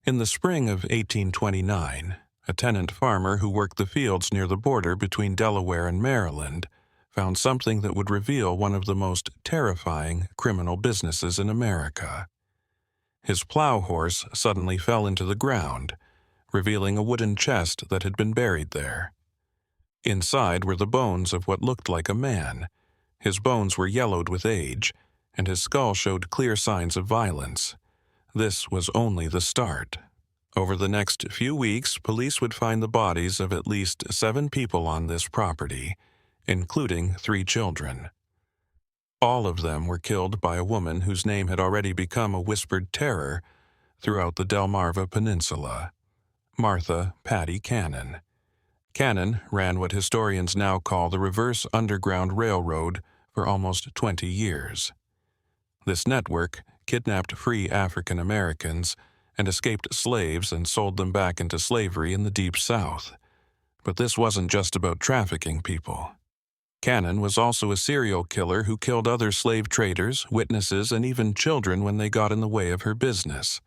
In the spring of 1829, a tenant farmer who worked the fields near the border between Delaware and Maryland found something that would reveal one of the most terrifying criminal businesses in America. His plow horse suddenly fell into the ground, revealing a wooden chest that had been buried there. Inside were the bones of what looked like a man. His bones were yellowed with age, and his skull showed clear signs of violence. This was only the start. Over the next few weeks, police would find the bodies of at least 7 people on this property, including 3 children. All of them were killed by a woman whose name had already become a whispered terror throughout the Delmarva Peninsula, Martha Patty Cannon. Cannon ran what historians now call the Reverse Underground Railroad for almost 20 years. This network kidnapped free African Americans and escaped slaves and sold them back into slavery in the Deep South. But this wasn't just about trafficking people. Cannon was also a serial killer who killed other slave traders, witnesses, and even children when they got in the way of her business.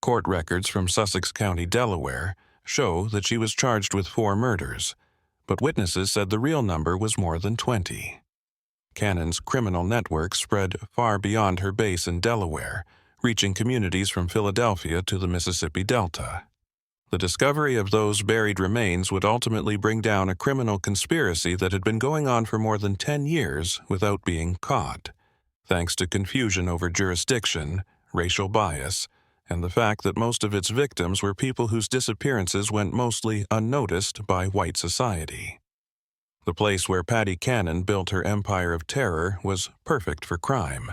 Court records from Sussex County, Delaware, show that she was charged with 4 murders, but witnesses said the real number was more than 20. Cannon's criminal network spread far beyond her base in Delaware, reaching communities from Philadelphia to the Mississippi Delta. The discovery of those buried remains would ultimately bring down a criminal conspiracy that had been going on for more than 10 years without being caught, thanks to confusion over jurisdiction, racial bias, and the fact that most of its victims were people whose disappearances went mostly unnoticed by white society. The place where Patty Cannon built her empire of terror was perfect for crime.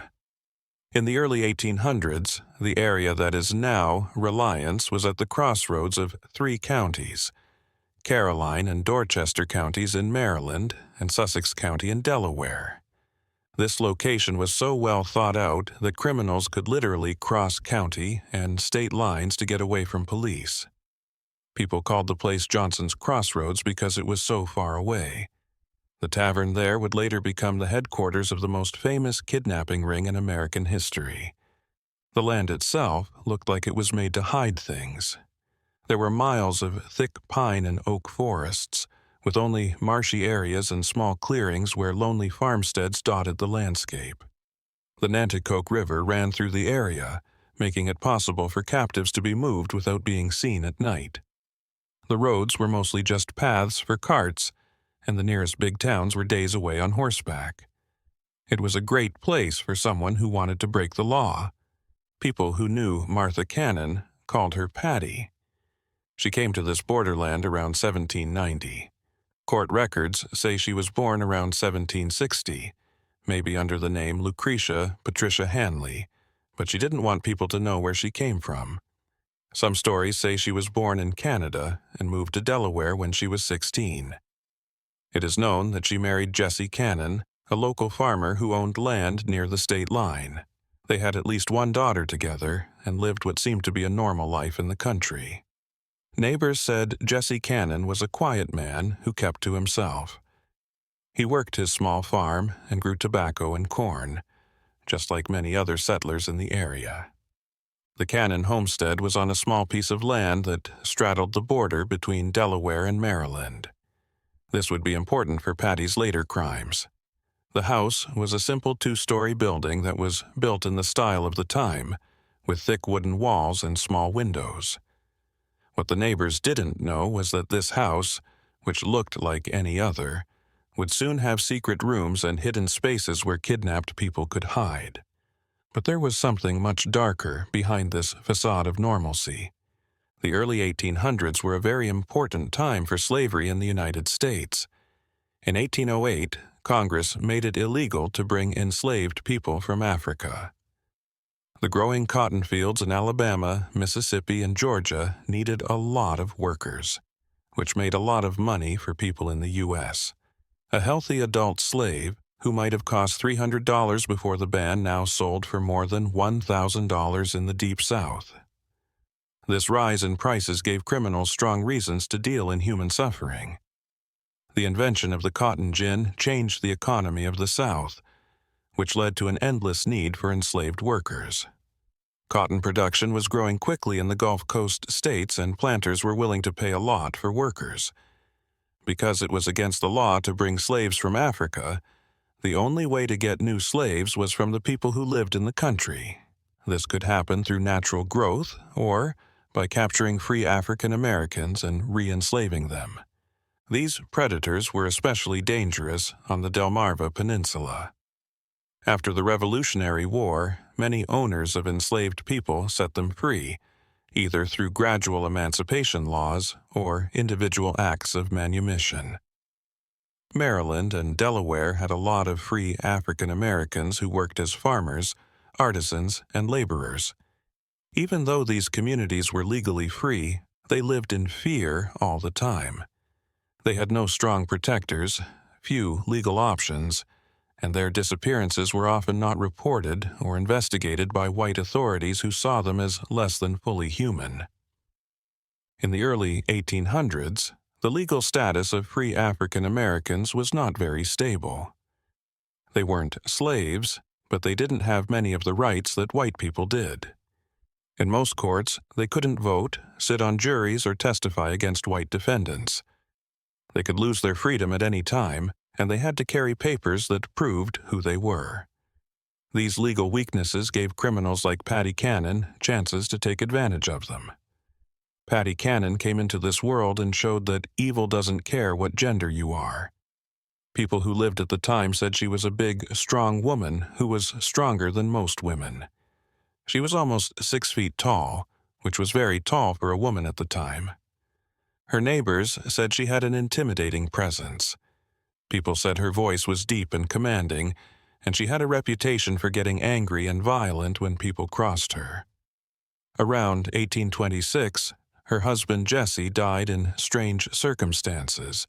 In the early 1800s, the area that is now Reliance was at the crossroads of 3 counties, Caroline and Dorchester counties in Maryland and Sussex County in Delaware. This location was so well thought out that criminals could literally cross county and state lines to get away from police. People called the place Johnson's Crossroads because it was so far away. The tavern there would later become the headquarters of the most famous kidnapping ring in American history. The land itself looked like it was made to hide things. There were miles of thick pine and oak forests, with only marshy areas and small clearings where lonely farmsteads dotted the landscape. The Nanticoke River ran through the area, making it possible for captives to be moved without being seen at night. The roads were mostly just paths for carts, and the nearest big towns were days away on horseback. It was a great place for someone who wanted to break the law. People who knew Martha Cannon called her Patty. She came to this borderland around 1790. Court records say she was born around 1760, maybe under the name Lucretia Patricia Hanley, but she didn't want people to know where she came from. Some stories say she was born in Canada and moved to Delaware when she was 16. It is known that she married Jesse Cannon, a local farmer who owned land near the state line. They had at least 1 daughter together and lived what seemed to be a normal life in the country. Neighbors said Jesse Cannon was a quiet man who kept to himself. He worked his small farm and grew tobacco and corn, just like many other settlers in the area. The Cannon homestead was on a small piece of land that straddled the border between Delaware and Maryland. This would be important for Patty's later crimes. The house was a simple 2-story building that was built in the style of the time, with thick wooden walls and small windows. What the neighbors didn't know was that this house, which looked like any other, would soon have secret rooms and hidden spaces where kidnapped people could hide. But there was something much darker behind this facade of normalcy. The early 1800s were a very important time for slavery in the United States. In 1808, Congress made it illegal to bring enslaved people from Africa. The growing cotton fields in Alabama, Mississippi, and Georgia needed a lot of workers, which made a lot of money for people in the U.S. A healthy adult slave, who might have cost $300 before the ban, now sold for more than $1,000 in the Deep South. This rise in prices gave criminals strong reasons to deal in human suffering. The invention of the cotton gin changed the economy of the South, which led to an endless need for enslaved workers. Cotton production was growing quickly in the Gulf Coast states, and planters were willing to pay a lot for workers. Because it was against the law to bring slaves from Africa, the only way to get new slaves was from the people who lived in the country. This could happen through natural growth or by capturing free African Americans and re-enslaving them. These predators were especially dangerous on the Delmarva Peninsula. After the Revolutionary War, many owners of enslaved people set them free, either through gradual emancipation laws or individual acts of manumission. Maryland and Delaware had a lot of free African Americans who worked as farmers, artisans, and laborers. Even though these communities were legally free, they lived in fear all the time. They had no strong protectors, few legal options, and their disappearances were often not reported or investigated by white authorities who saw them as less than fully human. In the early 1800s, the legal status of free African Americans was not very stable. They weren't slaves, but they didn't have many of the rights that white people did. In most courts, they couldn't vote, sit on juries, or testify against white defendants. They could lose their freedom at any time, and they had to carry papers that proved who they were. These legal weaknesses gave criminals like Paddy Cannon chances to take advantage of them. Paddy Cannon came into this world and showed that evil doesn't care what gender you are. People who lived at the time said she was a big, strong woman who was stronger than most women. She was almost 6 feet tall, which was very tall for a woman at the time. Her neighbors said she had an intimidating presence. People said her voice was deep and commanding, and she had a reputation for getting angry and violent when people crossed her. Around 1826, her husband Jesse died in strange circumstances.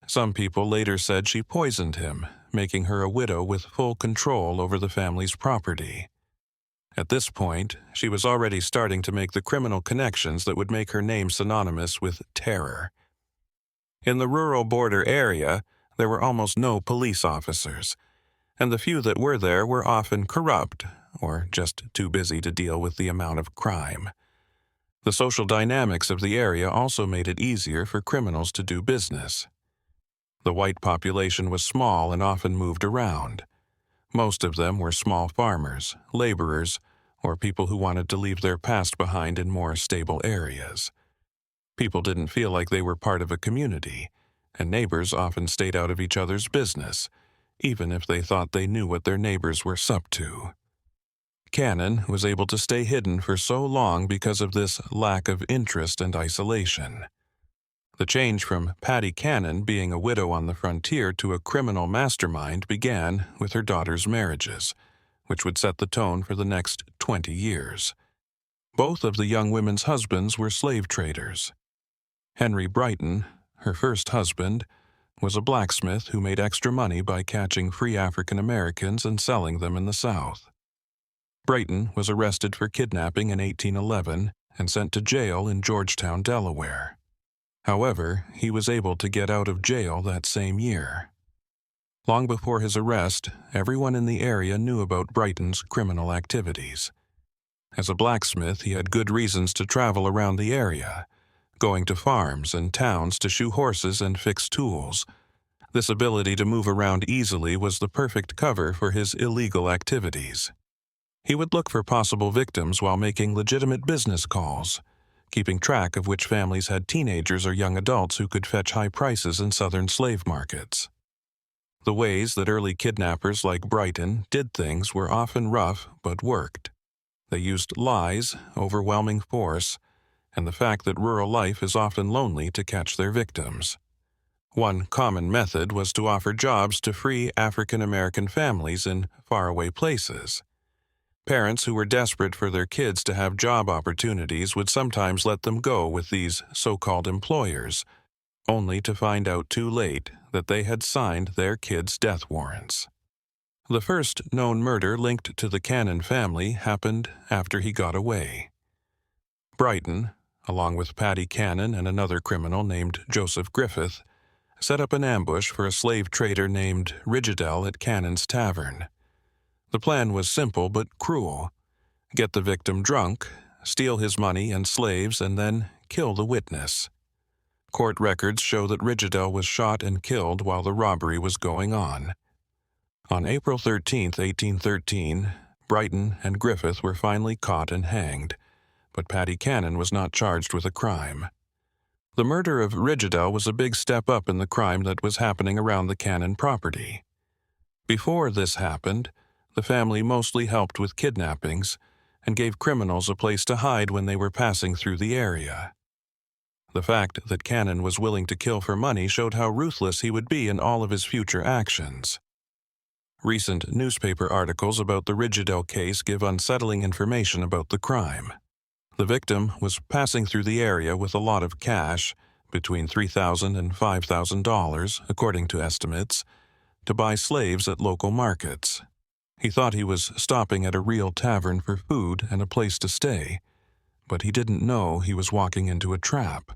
Some people later said she poisoned him, making her a widow with full control over the family's property. At this point, she was already starting to make the criminal connections that would make her name synonymous with terror. In the rural border area, there were almost no police officers, and the few that were there were often corrupt or just too busy to deal with the amount of crime. The social dynamics of the area also made it easier for criminals to do business. The white population was small and often moved around. Most of them were small farmers, laborers, or people who wanted to leave their past behind in more stable areas. People didn't feel like they were part of a community, and neighbors often stayed out of each other's business, even if they thought they knew what their neighbors were up to. Cannon was able to stay hidden for so long because of this lack of interest and isolation. The change from Paddy Cannon being a widow on the frontier to a criminal mastermind began with her daughter's marriages, which would set the tone for the next 20 years. Both of the young women's husbands were slave traders. Henry Brighton, her first husband, was a blacksmith who made extra money by catching free African Americans and selling them in the South. Brighton was arrested for kidnapping in 1811 and sent to jail in Georgetown, Delaware. However, he was able to get out of jail that same year. Long before his arrest, everyone in the area knew about Brighton's criminal activities. As a blacksmith, he had good reasons to travel around the area, going to farms and towns to shoe horses and fix tools. This ability to move around easily was the perfect cover for his illegal activities. He would look for possible victims while making legitimate business calls, keeping track of which families had teenagers or young adults who could fetch high prices in southern slave markets. The ways that early kidnappers like Brighton did things were often rough but worked. They used lies, overwhelming force, and the fact that rural life is often lonely to catch their victims. One common method was to offer jobs to free African American families in faraway places. Parents who were desperate for their kids to have job opportunities would sometimes let them go with these so-called employers, only to find out too late that they had signed their kids' death warrants. The first known murder linked to the Cannon family happened after he got away. Brighton, along with Paddy Cannon and another criminal named Joseph Griffith, set up an ambush for a slave trader named Rigidell at Cannon's Tavern. The plan was simple but cruel. get the victim drunk, steal his money and slaves, and then kill the witness. Court records show that Rigidell was shot and killed while the robbery was going on. On April 13, 1813, Brighton and Griffith were finally caught and hanged, but Paddy Cannon was not charged with a crime. The murder of Rigidell was a big step up in the crime that was happening around the Cannon property. Before this happened, the family mostly helped with kidnappings and gave criminals a place to hide when they were passing through the area. The fact that Cannon was willing to kill for money showed how ruthless he would be in all of his future actions. Recent newspaper articles about the Rigidell case give unsettling information about the crime. The victim was passing through the area with a lot of cash, between $3,000 and $5,000, according to estimates, to buy slaves at local markets. He thought he was stopping at a real tavern for food and a place to stay, but he didn't know he was walking into a trap.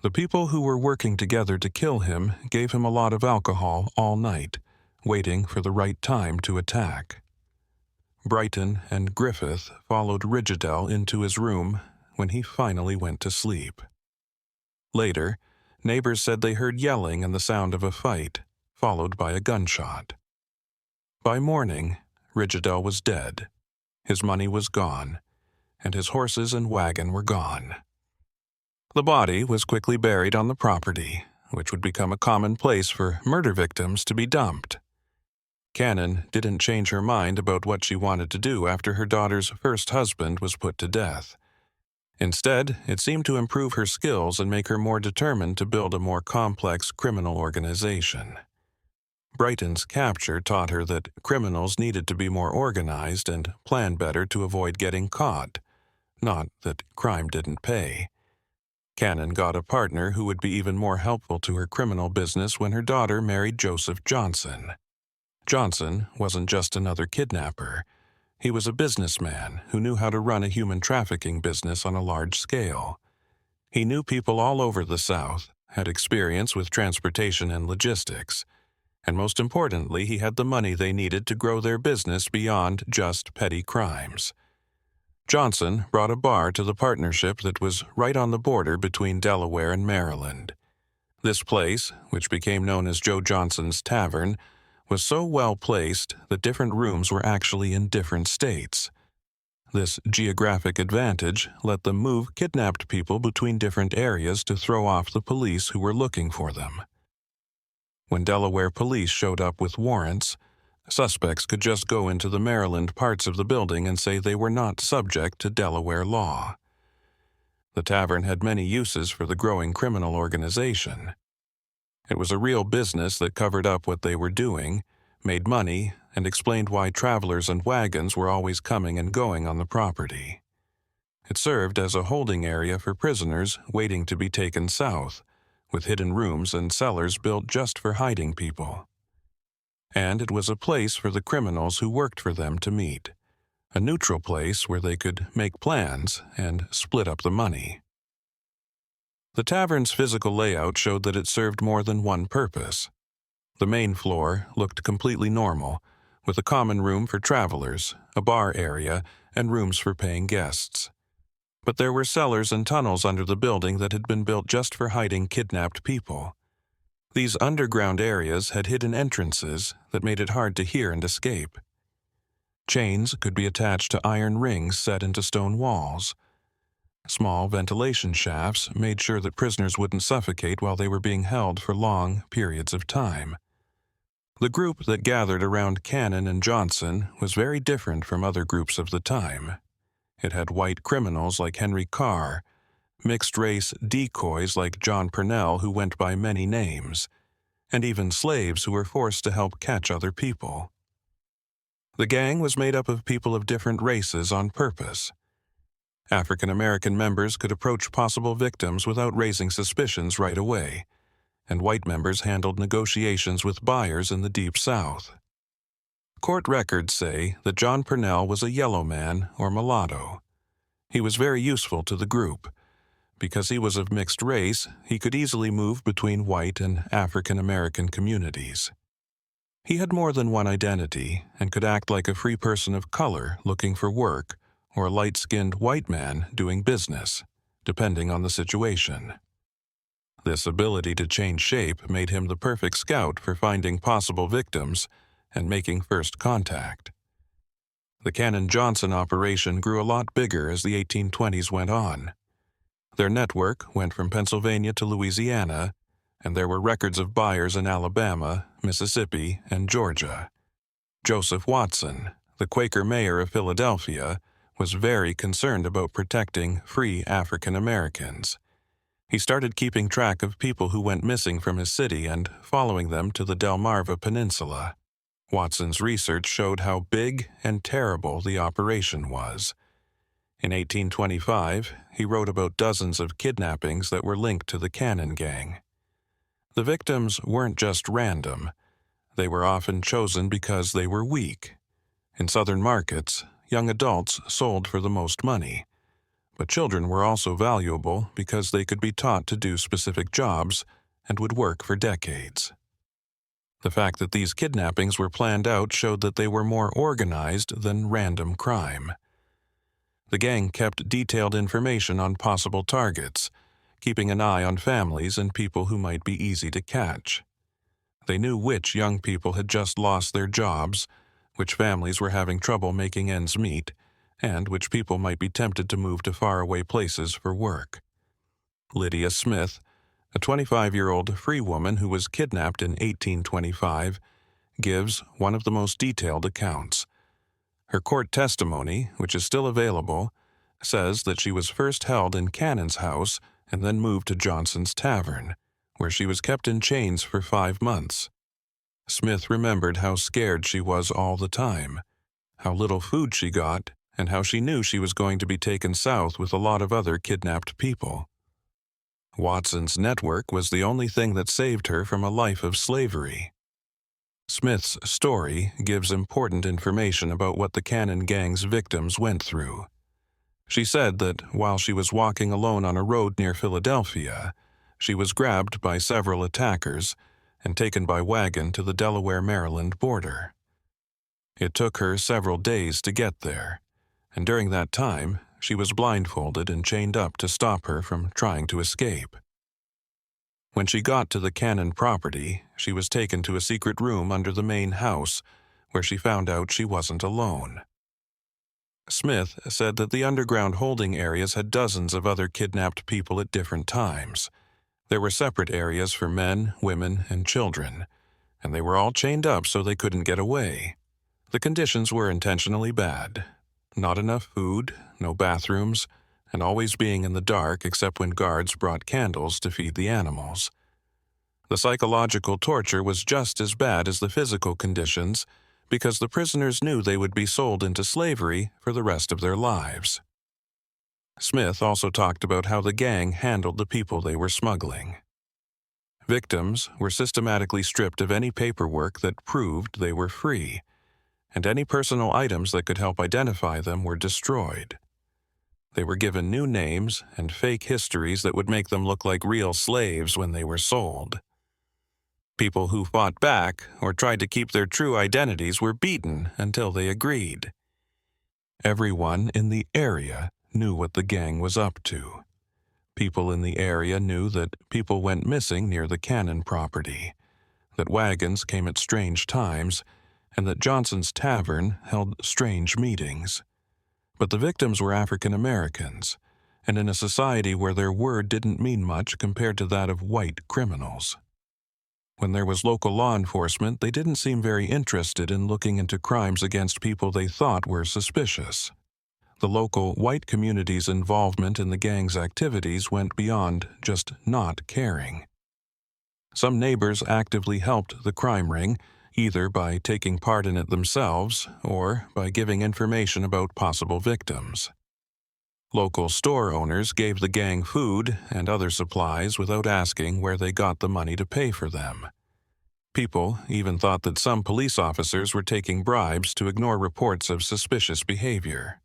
The people who were working together to kill him gave him a lot of alcohol all night, waiting for the right time to attack. Brighton and Griffith followed Rigidell into his room when he finally went to sleep. Later, neighbors said they heard yelling and the sound of a fight, followed by a gunshot. By morning, Rigidell was dead. His money was gone, and his horses and wagon were gone. The body was quickly buried on the property, which would become a common place for murder victims to be dumped. Cannon didn't change her mind about what she wanted to do after her daughter's first husband was put to death. Instead, it seemed to improve her skills and make her more determined to build a more complex criminal organization. Brighton's capture taught her that criminals needed to be more organized and plan better to avoid getting caught, not that crime didn't pay. Cannon got a partner who would be even more helpful to her criminal business when her daughter married Joseph Johnson. Johnson wasn't just another kidnapper. He was a businessman who knew how to run a human trafficking business on a large scale. He knew people all over the South, had experience with transportation and logistics, and most importantly, he had the money they needed to grow their business beyond just petty crimes. Johnson brought a bar to the partnership that was right on the border between Delaware and Maryland. This place, which became known as Joe Johnson's Tavern, was so well placed that different rooms were actually in different states. This geographic advantage let them move kidnapped people between different areas to throw off the police who were looking for them. When Delaware police showed up with warrants, suspects could just go into the Maryland parts of the building and say they were not subject to Delaware law. The tavern had many uses for the growing criminal organization. It was a real business that covered up what they were doing, made money, and explained why travelers and wagons were always coming and going on the property. It served as a holding area for prisoners waiting to be taken south, with hidden rooms and cellars built just for hiding people. And it was a place for the criminals who worked for them to meet, a neutral place where they could make plans and split up the money. The tavern's physical layout showed that it served more than one purpose. The main floor looked completely normal, with a common room for travelers, a bar area, and rooms for paying guests. But there were cellars and tunnels under the building that had been built just for hiding kidnapped people. These underground areas had hidden entrances that made it hard to hear and escape. Chains could be attached to iron rings set into stone walls. Small ventilation shafts made sure that prisoners wouldn't suffocate while they were being held for long periods of time. The group that gathered around Cannon and Johnson was very different from other groups of the time. It had white criminals like Henry Carr, mixed-race decoys like John Purnell who went by many names, and even slaves who were forced to help catch other people. The gang was made up of people of different races on purpose. African American members could approach possible victims without raising suspicions right away, and white members handled negotiations with buyers in the Deep South. Court records say that John Purnell was a yellow man or mulatto. He was very useful to the group. Because he was of mixed race, he could easily move between white and African American communities. He had more than one identity and could act like a free person of color looking for work or a light-skinned white man doing business, depending on the situation. This ability to change shape made him the perfect scout for finding possible victims and making first contact. The Cannon Johnson operation grew a lot bigger as the 1820s went on. Their network went from Pennsylvania to Louisiana, and there were records of buyers in Alabama, Mississippi, and Georgia. Joseph Watson, the Quaker mayor of Philadelphia, was very concerned about protecting free African Americans. He started keeping track of people who went missing from his city and following them to the Delmarva Peninsula. Watson's research showed how big and terrible the operation was. In 1825, he wrote about dozens of kidnappings that were linked to the Cannon Gang. The victims weren't just random. They were often chosen because they were weak. In southern markets, young adults sold for the most money. But children were also valuable because they could be taught to do specific jobs and would work for decades. The fact that these kidnappings were planned out showed that they were more organized than random crime. The gang kept detailed information on possible targets, keeping an eye on families and people who might be easy to catch. They knew which young people had just lost their jobs, which families were having trouble making ends meet, and which people might be tempted to move to faraway places for work. Lydia Smith, a 25-year-old free woman who was kidnapped in 1825, gives one of the most detailed accounts. Her court testimony, which is still available, says that she was first held in Cannon's house and then moved to Johnson's Tavern, where she was kept in chains for 5 months. Smith remembered how scared she was all the time, how little food she got, and how she knew she was going to be taken south with a lot of other kidnapped people. Watson's network was the only thing that saved her from a life of slavery. Smith's story gives important information about what the Cannon Gang's victims went through. She said that while she was walking alone on a road near Philadelphia, she was grabbed by several attackers and taken by wagon to the Delaware-Maryland border. It took her several days to get there, and during that time, she was blindfolded and chained up to stop her from trying to escape. When she got to the Cannon property, she was taken to a secret room under the main house, where she found out she wasn't alone. Smith said that the underground holding areas had dozens of other kidnapped people at different times. There were separate areas for men, women, and children, and they were all chained up so they couldn't get away. The conditions were intentionally bad. Not enough food, no bathrooms, and always being in the dark except when guards brought candles to feed the animals. The psychological torture was just as bad as the physical conditions because the prisoners knew they would be sold into slavery for the rest of their lives. Smith also talked about how the gang handled the people they were smuggling. Victims were systematically stripped of any paperwork that proved they were free, and any personal items that could help identify them were destroyed. They were given new names and fake histories that would make them look like real slaves when they were sold. People who fought back or tried to keep their true identities were beaten until they agreed. Everyone in the area knew what the gang was up to. People in the area knew that people went missing near the Cannon property, that wagons came at strange times, and that Johnson's Tavern held strange meetings. But the victims were African Americans, and in a society where their word didn't mean much compared to that of white criminals. When there was local law enforcement, they didn't seem very interested in looking into crimes against people they thought were suspicious. The local white community's involvement in the gang's activities went beyond just not caring. Some neighbors actively helped the crime ring, either by taking part in it themselves or by giving information about possible victims. Local store owners gave the gang food and other supplies without asking where they got the money to pay for them. People even thought that some police officers were taking bribes to ignore reports of suspicious behavior.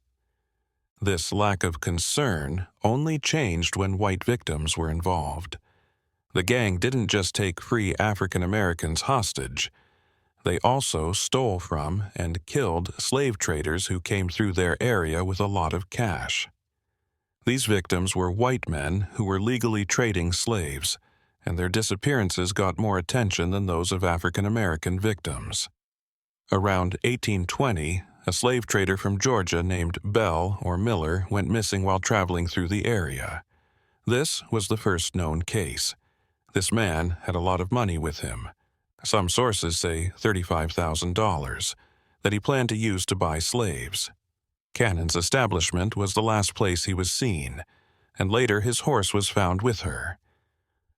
This lack of concern only changed when white victims were involved. The gang didn't just take free African Americans hostage. They also stole from and killed slave traders who came through their area with a lot of cash. These victims were white men who were legally trading slaves, and their disappearances got more attention than those of African American victims. Around 1820, a slave trader from Georgia named Bell or Miller went missing while traveling through the area. This was the first known case. This man had a lot of money with him. Some sources say $35,000, that he planned to use to buy slaves. Cannon's establishment was the last place he was seen, and later his horse was found with her.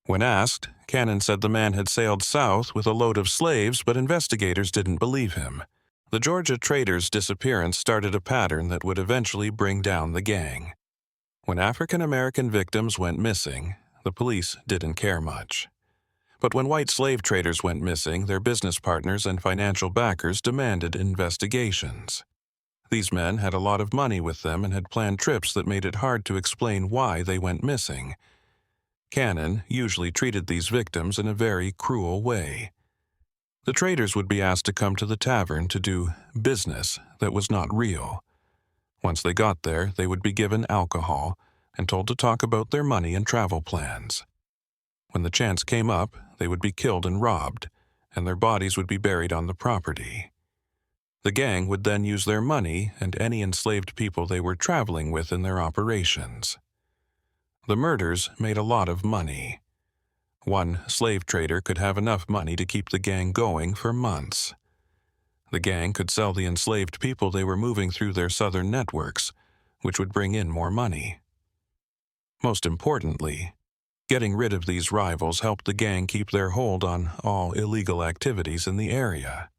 When asked, Cannon said the man had sailed south with a load of slaves, but investigators didn't believe him. The Georgia trader's disappearance started a pattern that would eventually bring down the gang. When African American victims went missing, the police didn't care much. But when white slave traders went missing, their business partners and financial backers demanded investigations. These men had a lot of money with them and had planned trips that made it hard to explain why they went missing. Cannon usually treated these victims in a very cruel way. The traders would be asked to come to the tavern to do business that was not real. Once they got there, they would be given alcohol and told to talk about their money and travel plans. When the chance came up, they would be killed and robbed, and their bodies would be buried on the property. The gang would then use their money and any enslaved people they were traveling with in their operations. The murders made a lot of money. One slave trader could have enough money to keep the gang going for months. The gang could sell the enslaved people they were moving through their southern networks, which would bring in more money. Most importantly, getting rid of these rivals helped the gang keep their hold on all illegal activities in the area.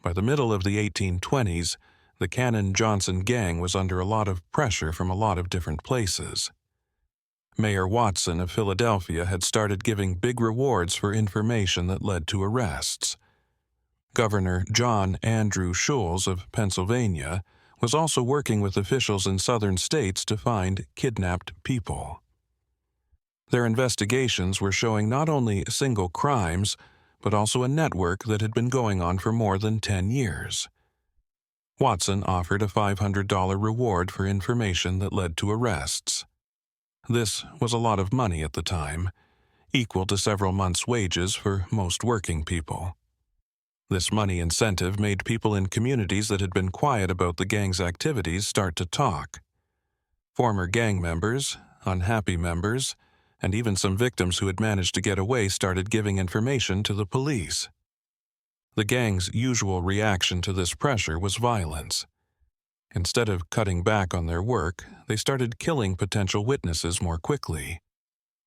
By the middle of the 1820s, the Cannon-Johnson gang was under a lot of pressure from a lot of different places. Mayor Watson of Philadelphia had started giving big rewards for information that led to arrests. Governor John Andrew Schulz of Pennsylvania was also working with officials in southern states to find kidnapped people. Their investigations were showing not only single crimes, but also a network that had been going on for more than 10 years. Watson offered a $500 reward for information that led to arrests. This was a lot of money at the time, equal to several months' wages for most working people. This money incentive made people in communities that had been quiet about the gang's activities start to talk. Former gang members, unhappy members, and even some victims who had managed to get away started giving information to the police. The gang's usual reaction to this pressure was violence. Instead of cutting back on their work, they started killing potential witnesses more quickly.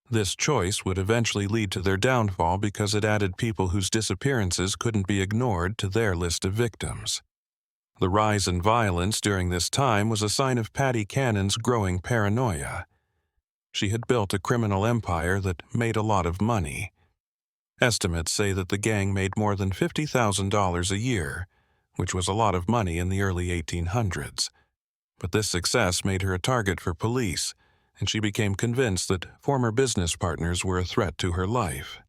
This choice would eventually lead to their downfall because it added people whose disappearances couldn't be ignored to their list of victims. The rise in violence during this time was a sign of Patty Cannon's growing paranoia. She had built a criminal empire that made a lot of money. Estimates say that the gang made more than $50,000 a year, which was a lot of money in the early 1800s. But this success made her a target for police, and she became convinced that former business partners were a threat to her life.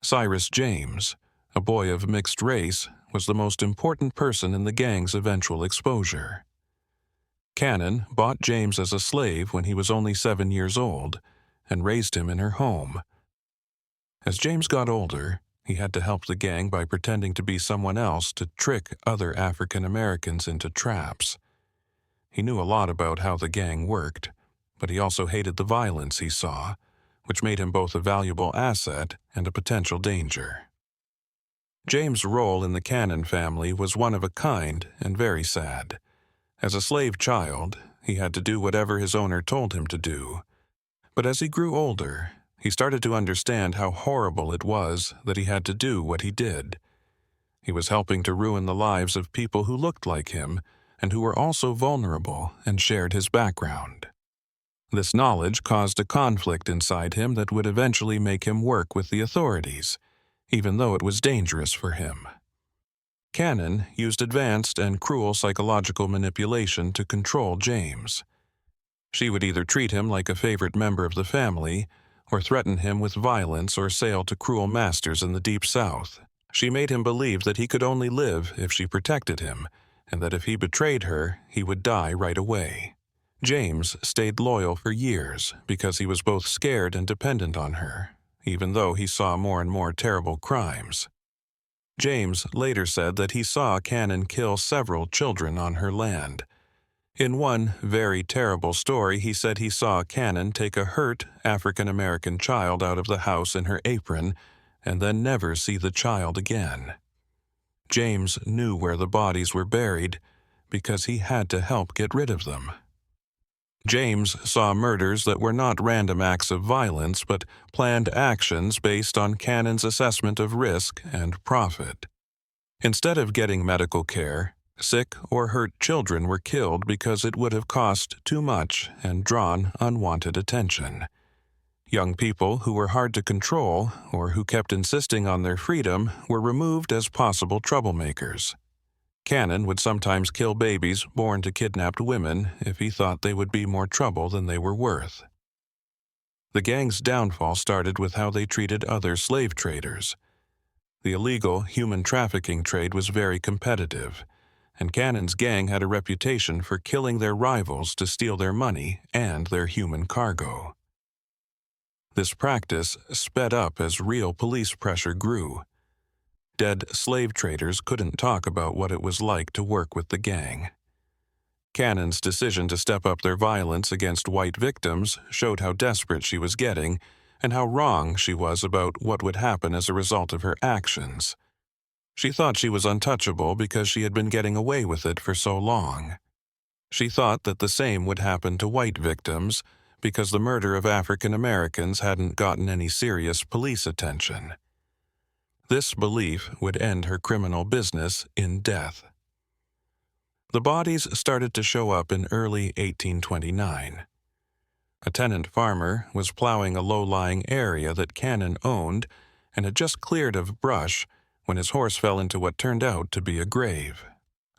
Cyrus James, a boy of mixed race, was the most important person in the gang's eventual exposure. Cannon bought James as a slave when he was only 7 years old and raised him in her home. As James got older, he had to help the gang by pretending to be someone else to trick other African Americans into traps. He knew a lot about how the gang worked, but he also hated the violence he saw, which made him both a valuable asset and a potential danger. James' role in the Cannon family was one of a kind and very sad. As a slave child, he had to do whatever his owner told him to do. But as he grew older, he started to understand how horrible it was that he had to do what he did. He was helping to ruin the lives of people who looked like him and who were also vulnerable and shared his background. This knowledge caused a conflict inside him that would eventually make him work with the authorities, even though it was dangerous for him. Cannon used advanced and cruel psychological manipulation to control James. She would either treat him like a favorite member of the family or threaten him with violence or sail to cruel masters in the Deep South, She made him believe that he could only live if she protected him, and that if he betrayed her, he would die right away. James stayed loyal for years because he was both scared and dependent on her, even though he saw more and more terrible crimes. James later said that he saw Cannon kill several children on her land. In one very terrible story, he said he saw Cannon take a hurt African-American child out of the house in her apron and then never see the child again. James knew where the bodies were buried because he had to help get rid of them. James saw murders that were not random acts of violence but planned actions based on Cannon's assessment of risk and profit. Instead of getting medical care, sick or hurt children were killed because it would have cost too much and drawn unwanted attention. Young people who were hard to control or who kept insisting on their freedom were removed as possible troublemakers. Cannon would sometimes kill babies born to kidnapped women if he thought they would be more trouble than they were worth. The gang's downfall started with how they treated other slave traders. The illegal human trafficking trade was very competitive, and Cannon's gang had a reputation for killing their rivals to steal their money and their human cargo. This practice sped up as real police pressure grew. Dead slave traders couldn't talk about what it was like to work with the gang. Cannon's decision to step up their violence against white victims showed how desperate she was getting and how wrong she was about what would happen as a result of her actions. She thought she was untouchable because she had been getting away with it for so long. She thought that the same would happen to white victims because the murder of African Americans hadn't gotten any serious police attention. This belief would end her criminal business in death. The bodies started to show up in early 1829. A tenant farmer was plowing a low-lying area that Cannon owned and had just cleared of brush when his horse fell into what turned out to be a grave.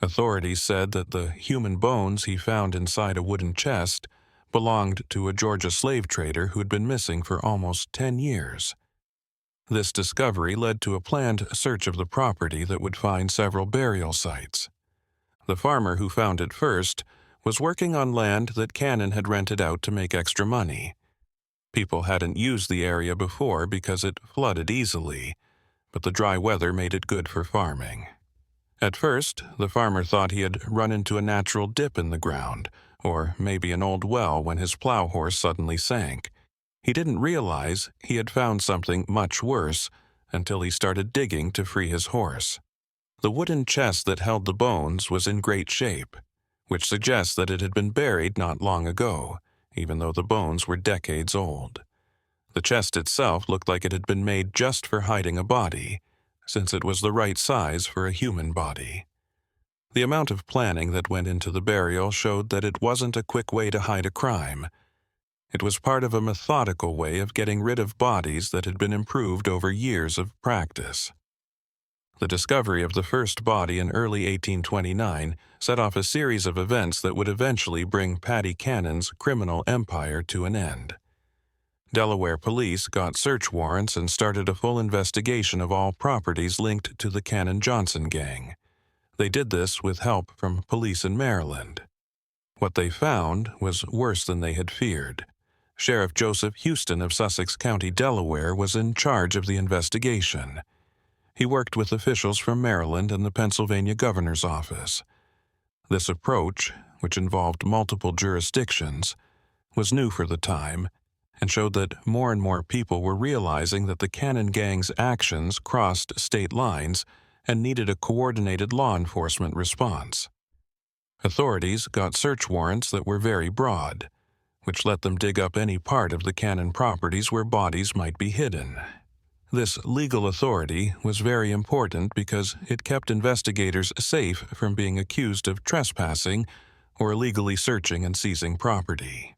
Authorities said that the human bones he found inside a wooden chest belonged to a Georgia slave trader who had been missing for almost 10 years. This discovery led to a planned search of the property that would find several burial sites. The farmer who found it first was working on land that Cannon had rented out to make extra money. People hadn't used the area before because it flooded easily, but the dry weather made it good for farming. At first, the farmer thought he had run into a natural dip in the ground, or maybe an old well when his plow horse suddenly sank. He didn't realize he had found something much worse until he started digging to free his horse. The wooden chest that held the bones was in great shape, which suggests that it had been buried not long ago, even though the bones were decades old. The chest itself looked like it had been made just for hiding a body, since it was the right size for a human body. The amount of planning that went into the burial showed that it wasn't a quick way to hide a crime. It was part of a methodical way of getting rid of bodies that had been improved over years of practice. The discovery of the first body in early 1829 set off a series of events that would eventually bring Paddy Cannon's criminal empire to an end. Delaware police got search warrants and started a full investigation of all properties linked to the Cannon-Johnson gang. They did this with help from police in Maryland. What they found was worse than they had feared. Sheriff Joseph Houston of Sussex County, Delaware, was in charge of the investigation. He worked with officials from Maryland and the Pennsylvania governor's office. This approach, which involved multiple jurisdictions, was new for the time and showed that more and more people were realizing that the Cannon gang's actions crossed state lines and needed a coordinated law enforcement response. Authorities got search warrants that were very broad, which let them dig up any part of the Cannon properties where bodies might be hidden. This legal authority was very important because it kept investigators safe from being accused of trespassing or illegally searching and seizing property.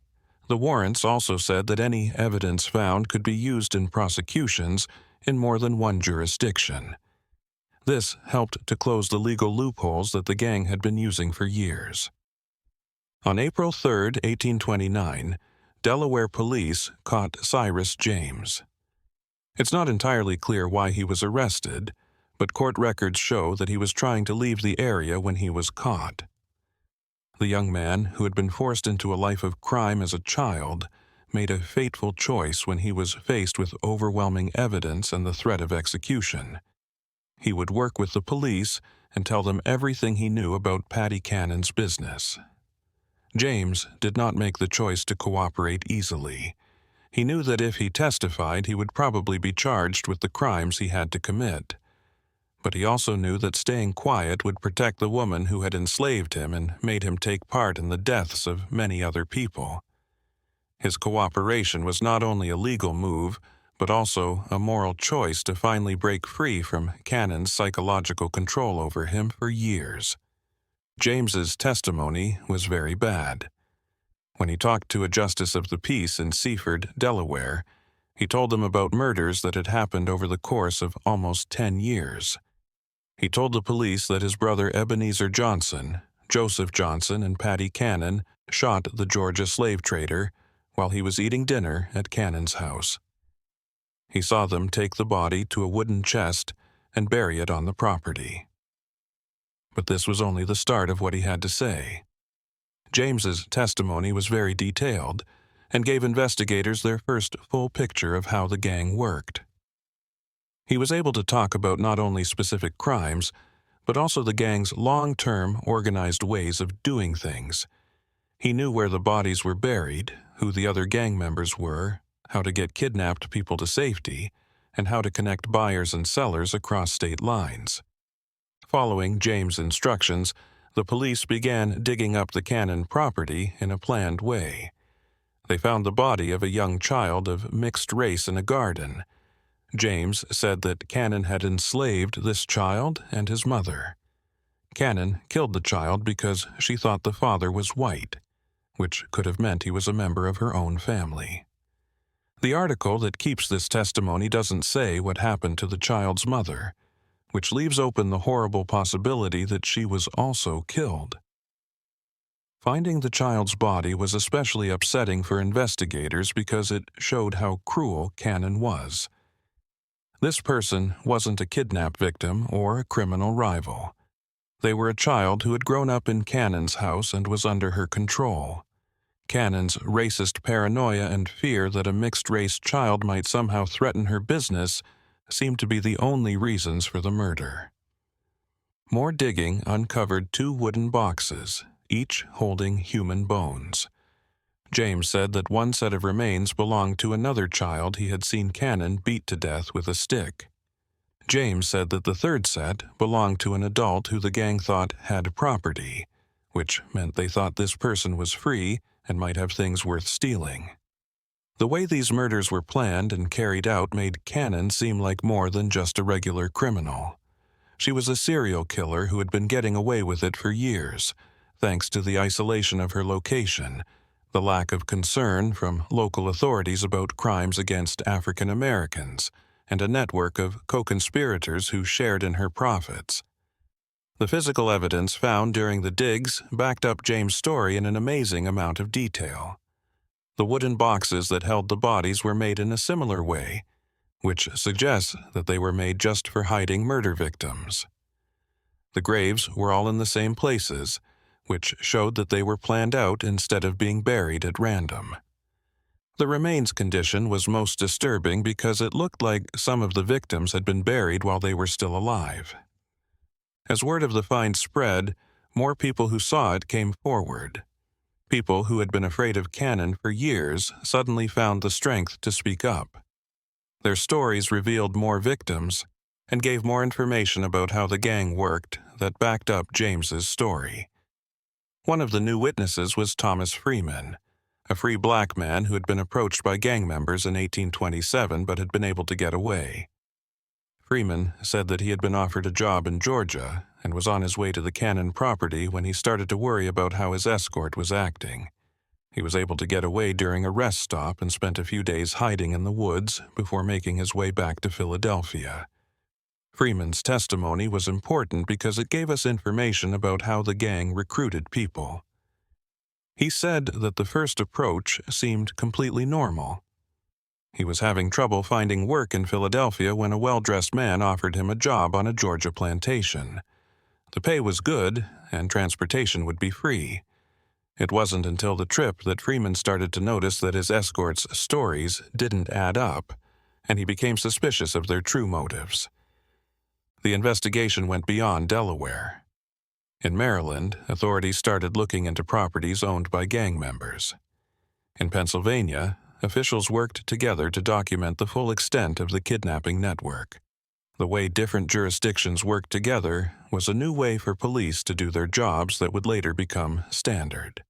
The warrants also said that any evidence found could be used in prosecutions in more than one jurisdiction. This helped to close the legal loopholes that the gang had been using for years. On April 3, 1829, Delaware police caught Cyrus James. It's not entirely clear why he was arrested, but court records show that he was trying to leave the area when he was caught. The young man, who had been forced into a life of crime as a child, made a fateful choice when he was faced with overwhelming evidence and the threat of execution. He would work with the police and tell them everything he knew about Paddy Cannon's business. James did not make the choice to cooperate easily. He knew that if he testified, he would probably be charged with the crimes he had to commit. But he also knew that staying quiet would protect the woman who had enslaved him and made him take part in the deaths of many other people. His cooperation was not only a legal move, but also a moral choice to finally break free from Cannon's psychological control over him for years. James's testimony was very bad. When he talked to a justice of the peace in Seaford, Delaware, he told them about murders that had happened over the course of almost 10 years. He told the police that his brother Ebenezer Johnson, Joseph Johnson, and Paddy Cannon shot the Georgia slave trader while he was eating dinner at Cannon's house. He saw them take the body to a wooden chest and bury it on the property. But this was only the start of what he had to say. James's testimony was very detailed and gave investigators their first full picture of how the gang worked. He was able to talk about not only specific crimes, but also the gang's long-term organized ways of doing things. He knew where the bodies were buried, who the other gang members were, how to get kidnapped people to safety, and how to connect buyers and sellers across state lines. Following James' instructions, the police began digging up the Cannon property in a planned way. They found the body of a young child of mixed race in a garden. James said that Cannon had enslaved this child and his mother. Cannon killed the child because she thought the father was white, which could have meant he was a member of her own family. The article that keeps this testimony doesn't say what happened to the child's mother, which leaves open the horrible possibility that she was also killed. Finding the child's body was especially upsetting for investigators because it showed how cruel Cannon was. This person wasn't a kidnap victim or a criminal rival. They were a child who had grown up in Cannon's house and was under her control. Cannon's racist paranoia and fear that a mixed-race child might somehow threaten her business seemed to be the only reasons for the murder. More digging uncovered 2 wooden boxes, each holding human bones. James said that one set of remains belonged to another child he had seen Cannon beat to death with a stick. James said that the third set belonged to an adult who the gang thought had property, which meant they thought this person was free and might have things worth stealing. The way these murders were planned and carried out made Cannon seem like more than just a regular criminal. She was a serial killer who had been getting away with it for years, thanks to the isolation of her location, the lack of concern from local authorities about crimes against African Americans, and a network of co-conspirators who shared in her profits. The physical evidence found during the digs backed up James' story in an amazing amount of detail. The wooden boxes that held the bodies were made in a similar way, which suggests that they were made just for hiding murder victims. The graves were all in the same places, which showed that they were planned out instead of being buried at random. The remains condition was most disturbing because it looked like some of the victims had been buried while they were still alive. As word of the find spread, more people who saw it came forward. People who had been afraid of Cannon for years suddenly found the strength to speak up. Their stories revealed more victims and gave more information about how the gang worked that backed up James's story. One of the new witnesses was Thomas Freeman, a free black man who had been approached by gang members in 1827 but had been able to get away. Freeman said that he had been offered a job in Georgia and was on his way to the Cannon property when he started to worry about how his escort was acting. He was able to get away during a rest stop and spent a few days hiding in the woods before making his way back to Philadelphia. Freeman's testimony was important because it gave us information about how the gang recruited people. He said that the first approach seemed completely normal. He was having trouble finding work in Philadelphia when a well-dressed man offered him a job on a Georgia plantation. The pay was good, and transportation would be free. It wasn't until the trip that Freeman started to notice that his escort's stories didn't add up, and he became suspicious of their true motives. The investigation went beyond Delaware. In Maryland, authorities started looking into properties owned by gang members. In Pennsylvania, officials worked together to document the full extent of the kidnapping network. The way different jurisdictions worked together was a new way for police to do their jobs that would later become standard.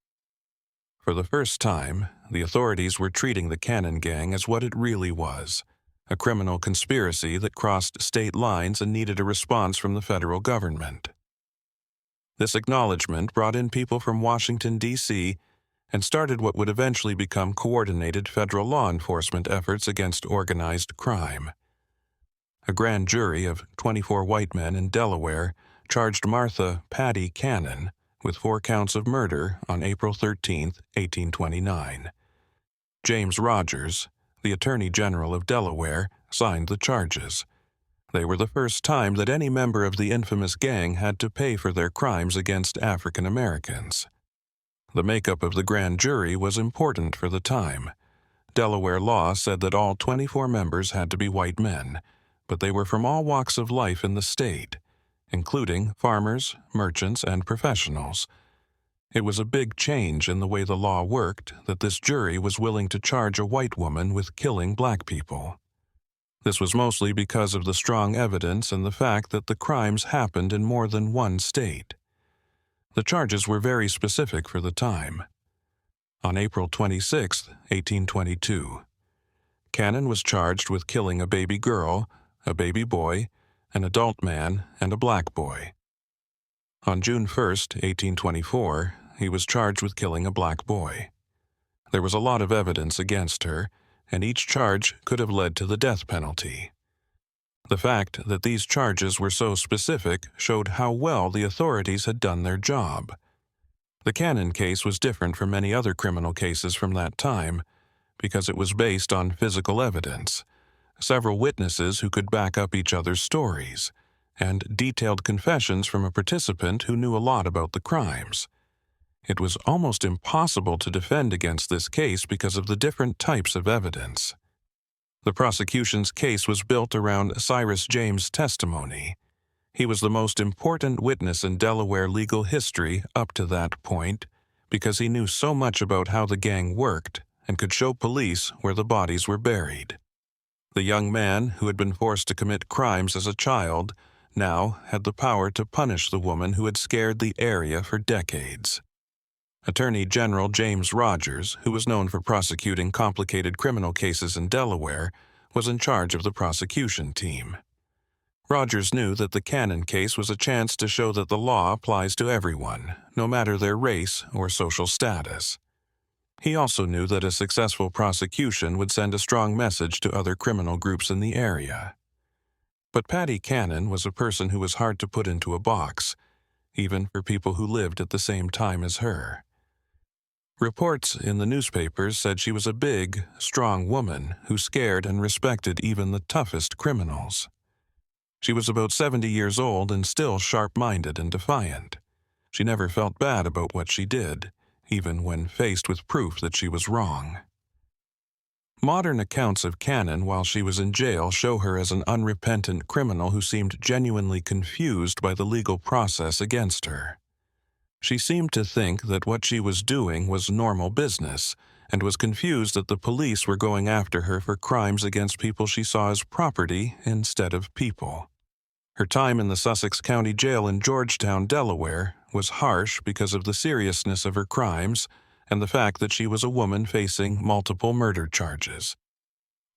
For the first time, the authorities were treating the Cannon Gang as what it really was, a criminal conspiracy that crossed state lines and needed a response from the federal government. This acknowledgement brought in people from Washington, D.C., and started what would eventually become coordinated federal law enforcement efforts against organized crime. A grand jury of 24 white men in Delaware charged Martha "Patty" Cannon with 4 counts of murder on April 13, 1829. James Rogers, the Attorney General of Delaware, signed the charges. They were the first time that any member of the infamous gang had to pay for their crimes against African Americans. The makeup of the grand jury was important for the time. Delaware law said that all 24 members had to be white men, but they were from all walks of life in the state, including farmers, merchants, and professionals. It was a big change in the way the law worked that this jury was willing to charge a white woman with killing black people. This was mostly because of the strong evidence and the fact that the crimes happened in more than one state. The charges were very specific for the time. On April 26, 1822, Cannon was charged with killing a baby girl, a baby boy, an adult man, and a black boy. On June 1, 1824, he was charged with killing a black boy. There was a lot of evidence against her, and each charge could have led to the death penalty. The fact that these charges were so specific showed how well the authorities had done their job. The Cannon case was different from many other criminal cases from that time because it was based on physical evidence, several witnesses who could back up each other's stories, and detailed confessions from a participant who knew a lot about the crimes. It was almost impossible to defend against this case because of the different types of evidence. The prosecution's case was built around Cyrus James' testimony. He was the most important witness in Delaware legal history up to that point because he knew so much about how the gang worked and could show police where the bodies were buried. The young man who had been forced to commit crimes as a child now had the power to punish the woman who had scared the area for decades. Attorney General James Rogers, who was known for prosecuting complicated criminal cases in Delaware, was in charge of the prosecution team. Rogers knew that the Cannon case was a chance to show that the law applies to everyone, no matter their race or social status. He also knew that a successful prosecution would send a strong message to other criminal groups in the area. But Patty Cannon was a person who was hard to put into a box, even for people who lived at the same time as her. Reports in the newspapers said she was a big, strong woman who scared and respected even the toughest criminals. She was about 70 years old and still sharp-minded and defiant. She never felt bad about what she did, even when faced with proof that she was wrong. Modern accounts of Cannon while she was in jail show her as an unrepentant criminal who seemed genuinely confused by the legal process against her. She seemed to think that what she was doing was normal business and was confused that the police were going after her for crimes against people she saw as property instead of people. Her time in the Sussex County Jail in Georgetown, Delaware, was harsh because of the seriousness of her crimes and the fact that she was a woman facing multiple murder charges.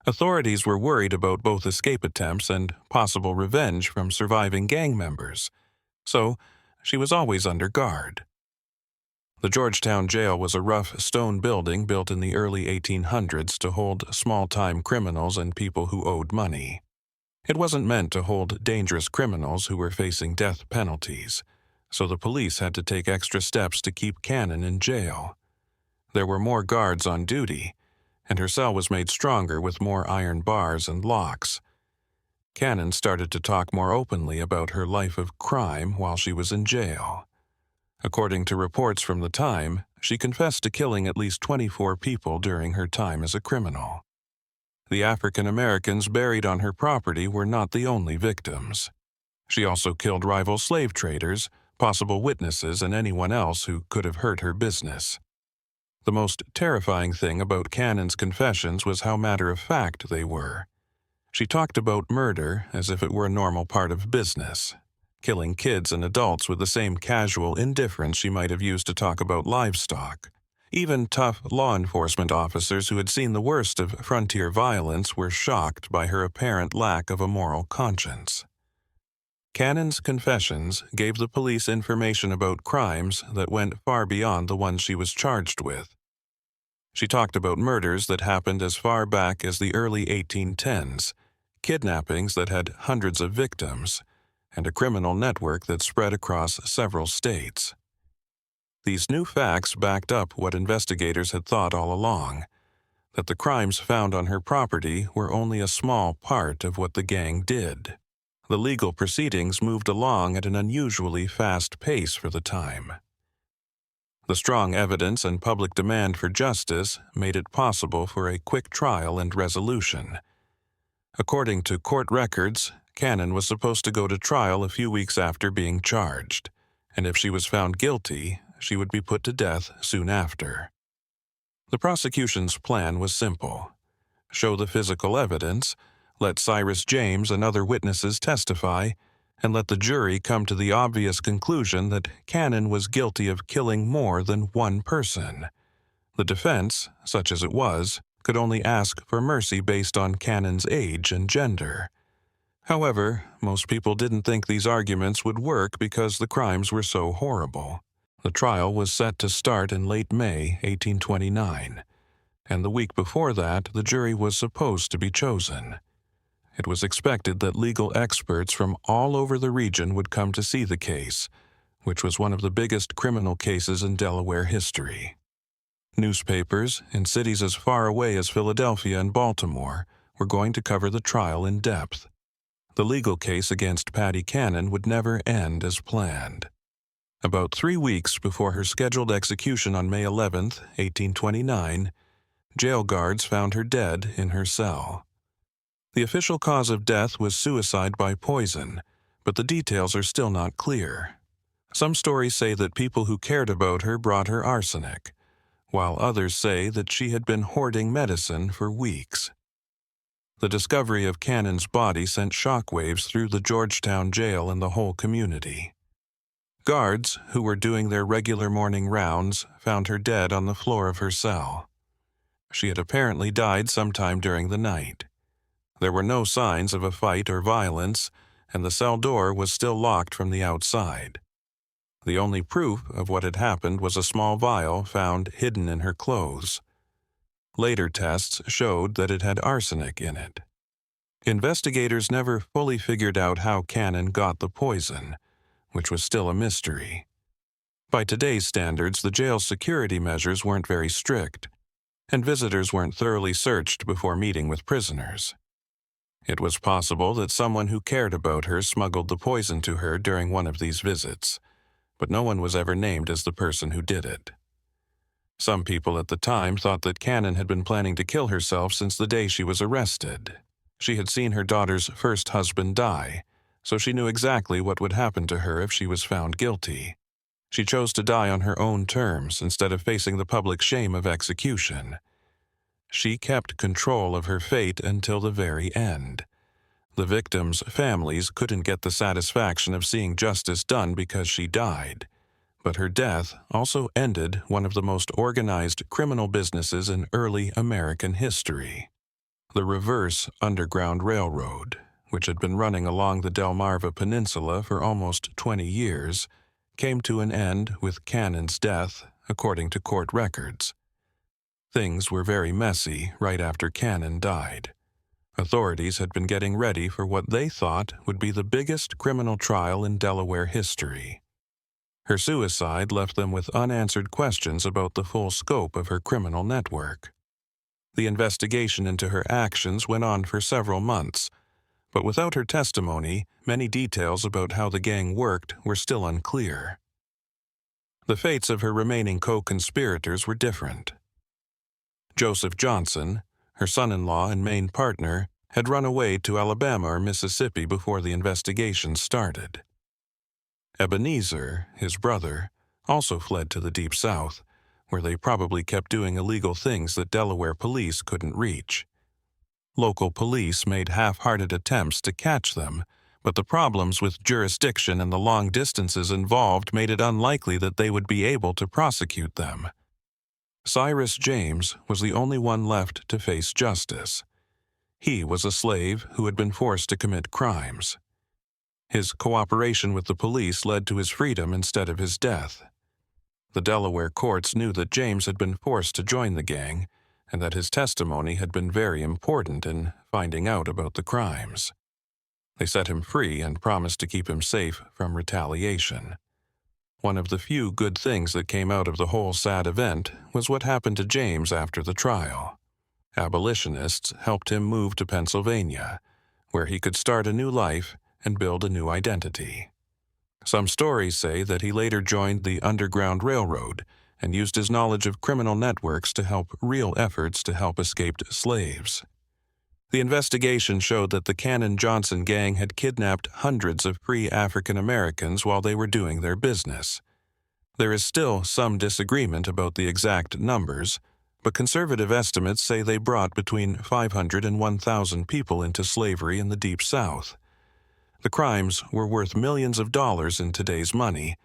Authorities were worried about both escape attempts and possible revenge from surviving gang members, so she was always under guard. The Georgetown Jail was a rough stone building built in the early 1800s to hold small-time criminals and people who owed money. It wasn't meant to hold dangerous criminals who were facing death penalties, so the police had to take extra steps to keep Cannon in jail. There were more guards on duty, and her cell was made stronger with more iron bars and locks. Cannon started to talk more openly about her life of crime while she was in jail. According to reports from the time, she confessed to killing at least 24 people during her time as a criminal. The African Americans buried on her property were not the only victims. She also killed rival slave traders, possible witnesses, and anyone else who could have hurt her business. The most terrifying thing about Cannon's confessions was how matter-of-fact they were. She talked about murder as if it were a normal part of business, killing kids and adults with the same casual indifference she might have used to talk about livestock. Even tough law enforcement officers who had seen the worst of frontier violence were shocked by her apparent lack of a moral conscience. Cannon's confessions gave the police information about crimes that went far beyond the ones she was charged with. She talked about murders that happened as far back as the early 1810s, kidnappings that had hundreds of victims, and a criminal network that spread across several states. These new facts backed up what investigators had thought all along, that the crimes found on her property were only a small part of what the gang did. The legal proceedings moved along at an unusually fast pace for the time. The strong evidence and public demand for justice made it possible for a quick trial and resolution. According to court records, Cannon was supposed to go to trial a few weeks after being charged, and if she was found guilty, she would be put to death soon after. The prosecution's plan was simple: show the physical evidence, let Cyrus James and other witnesses testify, and let the jury come to the obvious conclusion that Cannon was guilty of killing more than one person. The defense, such as it was, could only ask for mercy based on Cannon's age and gender. However, most people didn't think these arguments would work because the crimes were so horrible. The trial was set to start in late May 1829, and the week before that, the jury was supposed to be chosen. It was expected that legal experts from all over the region would come to see the case, which was one of the biggest criminal cases in Delaware history. Newspapers in cities as far away as Philadelphia and Baltimore were going to cover the trial in depth. The legal case against Patty Cannon would never end as planned. About 3 weeks before her scheduled execution on May 11, 1829, jail guards found her dead in her cell. The official cause of death was suicide by poison, but the details are still not clear. Some stories say that people who cared about her brought her arsenic, while others say that she had been hoarding medicine for weeks. The discovery of Cannon's body sent shockwaves through the Georgetown jail and the whole community. Guards, who were doing their regular morning rounds, found her dead on the floor of her cell. She had apparently died sometime during the night. There were no signs of a fight or violence, and the cell door was still locked from the outside. The only proof of what had happened was a small vial found hidden in her clothes. Later tests showed that it had arsenic in it. Investigators never fully figured out how Cannon got the poison, which was still a mystery. By today's standards, the jail's security measures weren't very strict, and visitors weren't thoroughly searched before meeting with prisoners. It was possible that someone who cared about her smuggled the poison to her during one of these visits, but no one was ever named as the person who did it. Some people at the time thought that Cannon had been planning to kill herself since the day she was arrested. She had seen her daughter's first husband die, so she knew exactly what would happen to her if she was found guilty. She chose to die on her own terms instead of facing the public shame of execution. She kept control of her fate until the very end. The victims' families couldn't get the satisfaction of seeing justice done because she died, but her death also ended one of the most organized criminal businesses in early American history. The Reverse Underground Railroad, which had been running along the Delmarva Peninsula for almost 20 years, came to an end with Cannon's death, according to court records. Things were very messy right after Cannon died. Authorities had been getting ready for what they thought would be the biggest criminal trial in Delaware history. Her suicide left them with unanswered questions about the full scope of her criminal network. The investigation into her actions went on for several months, but without her testimony, many details about how the gang worked were still unclear. The fates of her remaining co-conspirators were different. Joseph Johnson, her son-in-law and main partner, had run away to Alabama or Mississippi before the investigation started. Ebenezer, his brother, also fled to the Deep South, where they probably kept doing illegal things that Delaware police couldn't reach. Local police made half-hearted attempts to catch them, but the problems with jurisdiction and the long distances involved made it unlikely that they would be able to prosecute them. Cyrus James was the only one left to face justice. He was a slave who had been forced to commit crimes. His cooperation with the police led to his freedom instead of his death. The Delaware courts knew that James had been forced to join the gang, and that his testimony had been very important in finding out about the crimes. They set him free and promised to keep him safe from retaliation. One of the few good things that came out of the whole sad event was what happened to James after the trial. Abolitionists helped him move to Pennsylvania, where he could start a new life and build a new identity. Some stories say that he later joined the Underground Railroad and used his knowledge of criminal networks to help real efforts to help escaped slaves. The investigation showed that the Cannon-Johnson gang had kidnapped hundreds of free African Americans while they were doing their business. There is still some disagreement about the exact numbers, but conservative estimates say they brought between 500 and 1,000 people into slavery in the Deep South. The crimes were worth millions of dollars in today's money,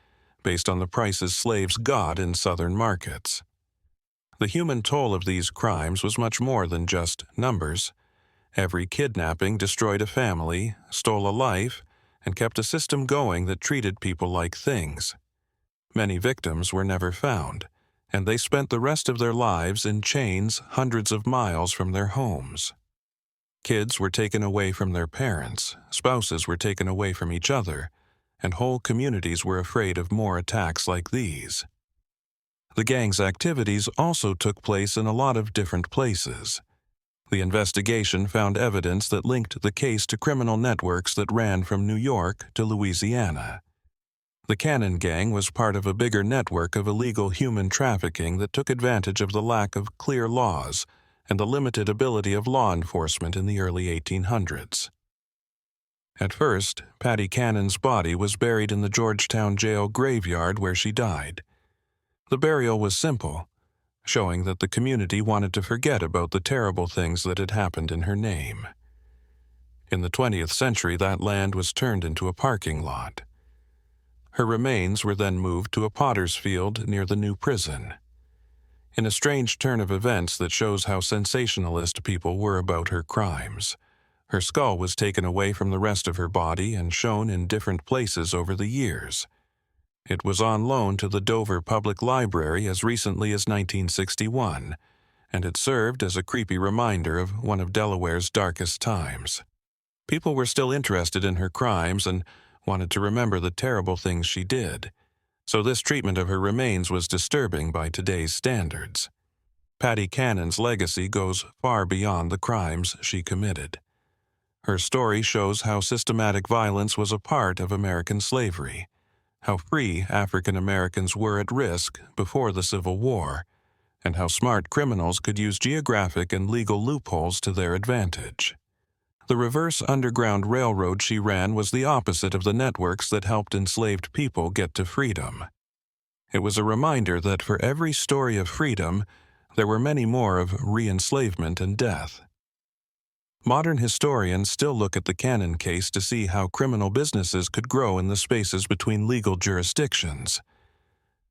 based on the prices slaves got in southern markets. The human toll of these crimes was much more than just numbers. Every kidnapping destroyed a family, stole a life, and kept a system going that treated people like things. Many victims were never found, and they spent the rest of their lives in chains hundreds of miles from their homes. Kids were taken away from their parents, spouses were taken away from each other, and whole communities were afraid of more attacks like these. The gang's activities also took place in a lot of different places. The investigation found evidence that linked the case to criminal networks that ran from New York to Louisiana. The Cannon Gang was part of a bigger network of illegal human trafficking that took advantage of the lack of clear laws and the limited ability of law enforcement in the early 1800s. At first, Patty Cannon's body was buried in the Georgetown jail graveyard where she died. The burial was simple, showing that the community wanted to forget about the terrible things that had happened in her name. In the 20th century, that land was turned into a parking lot. Her remains were then moved to a potter's field near the new prison. In a strange turn of events that shows how sensationalist people were about her crimes, her skull was taken away from the rest of her body and shown in different places over the years. It was on loan to the Dover Public Library as recently as 1961, and it served as a creepy reminder of one of Delaware's darkest times. People were still interested in her crimes and wanted to remember the terrible things she did, so this treatment of her remains was disturbing by today's standards. Patty Cannon's legacy goes far beyond the crimes she committed. Her story shows how systematic violence was a part of American slavery, how free African Americans were at risk before the Civil War, and how smart criminals could use geographic and legal loopholes to their advantage. The reverse Underground Railroad she ran was the opposite of the networks that helped enslaved people get to freedom. It was a reminder that for every story of freedom, there were many more of re-enslavement and death. Modern historians still look at the Cannon case to see how criminal businesses could grow in the spaces between legal jurisdictions.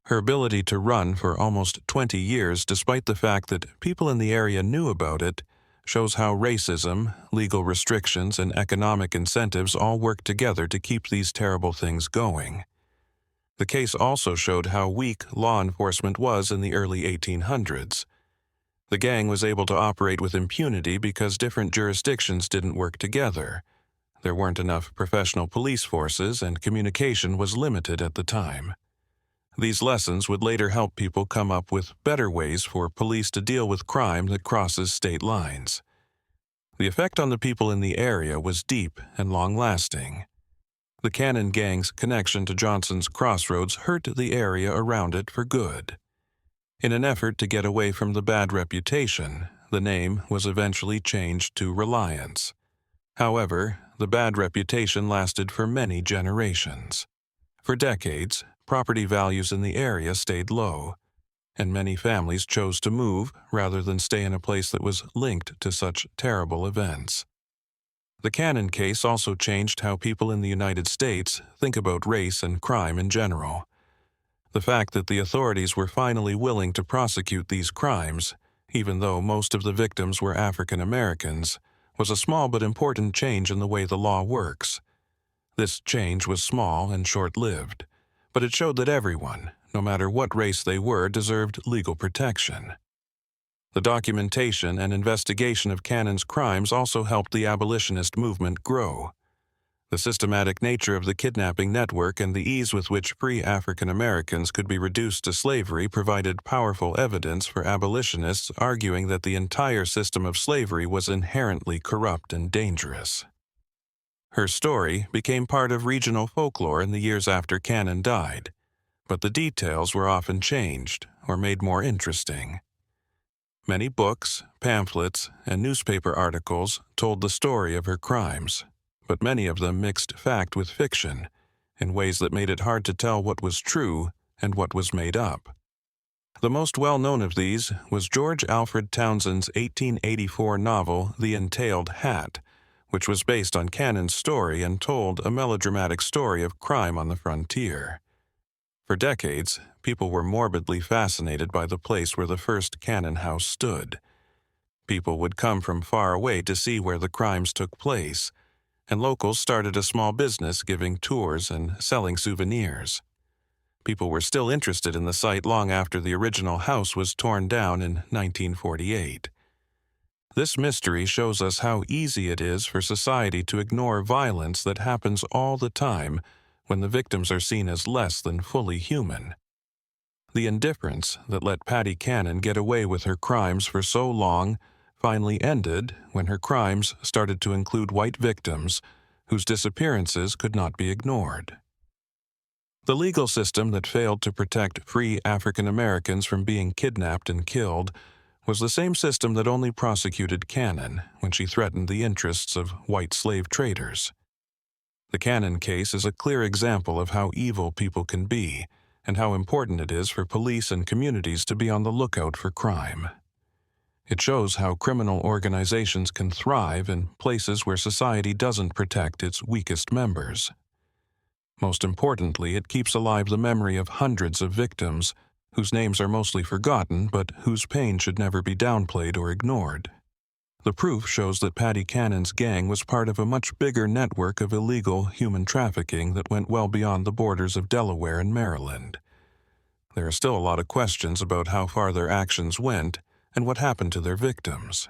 Her ability to run for almost 20 years despite the fact that people in the area knew about it shows how racism, legal restrictions, and economic incentives all work together to keep these terrible things going. The case also showed how weak law enforcement was in the early 1800s. The gang was able to operate with impunity because different jurisdictions didn't work together. There weren't enough professional police forces, and communication was limited at the time. These lessons would later help people come up with better ways for police to deal with crime that crosses state lines. The effect on the people in the area was deep and long-lasting. The Cannon Gang's connection to Johnson's Crossroads hurt the area around it for good. In an effort to get away from the bad reputation, the name was eventually changed to Reliance. However, the bad reputation lasted for many generations. For decades, property values in the area stayed low, and many families chose to move rather than stay in a place that was linked to such terrible events. The Cannon case also changed how people in the United States think about race and crime in general. The fact that the authorities were finally willing to prosecute these crimes, even though most of the victims were African Americans, was a small but important change in the way the law works. This change was small and short-lived, but it showed that everyone, no matter what race they were, deserved legal protection. The documentation and investigation of Cannon's crimes also helped the abolitionist movement grow. The systematic nature of the kidnapping network and the ease with which free African Americans could be reduced to slavery provided powerful evidence for abolitionists arguing that the entire system of slavery was inherently corrupt and dangerous. Her story became part of regional folklore in the years after Cannon died, but the details were often changed or made more interesting. Many books, pamphlets, and newspaper articles told the story of her crimes, but many of them mixed fact with fiction in ways that made it hard to tell what was true and what was made up. The most well-known of these was George Alfred Townsend's 1884 novel The Entailed Hat, which was based on Cannon's story and told a melodramatic story of crime on the frontier. For decades, people were morbidly fascinated by the place where the first Cannon house stood. People would come from far away to see where the crimes took place, and locals started a small business giving tours and selling souvenirs. People were still interested in the site long after the original house was torn down in 1948. This mystery shows us how easy it is for society to ignore violence that happens all the time when the victims are seen as less than fully human. The indifference that let Patty Cannon get away with her crimes for so long finally ended when her crimes started to include white victims whose disappearances could not be ignored. The legal system that failed to protect free African Americans from being kidnapped and killed was the same system that only prosecuted Cannon when she threatened the interests of white slave traders. The Cannon case is a clear example of how evil people can be and how important it is for police and communities to be on the lookout for crime. It shows how criminal organizations can thrive in places where society doesn't protect its weakest members. Most importantly, it keeps alive the memory of hundreds of victims whose names are mostly forgotten but whose pain should never be downplayed or ignored. The proof shows that Patty Cannon's gang was part of a much bigger network of illegal human trafficking that went well beyond the borders of Delaware and Maryland. There are still a lot of questions about how far their actions went and what happened to their victims.